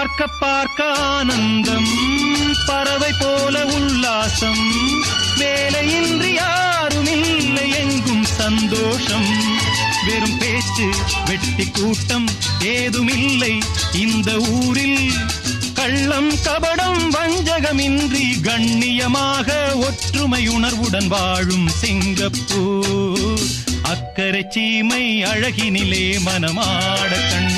பார்க்க பார்க்க ஆனந்தம், பறவை போல உல்லாசம், வேலையின்றி யாரும் இல்லை எங்கும் சந்தோஷம். வெறும் பேச்சு வெட்டி கூட்டம் ஏதுமில்லை இந்த ஊரில். கள்ளம் கபடம் வஞ்சகமின்றி கண்ணியமாக ஒற்றுமை உணர்வுடன் வாழும் சிங்கப்பூர். அக்கரை சீமை அழகினிலே மனமாட கண்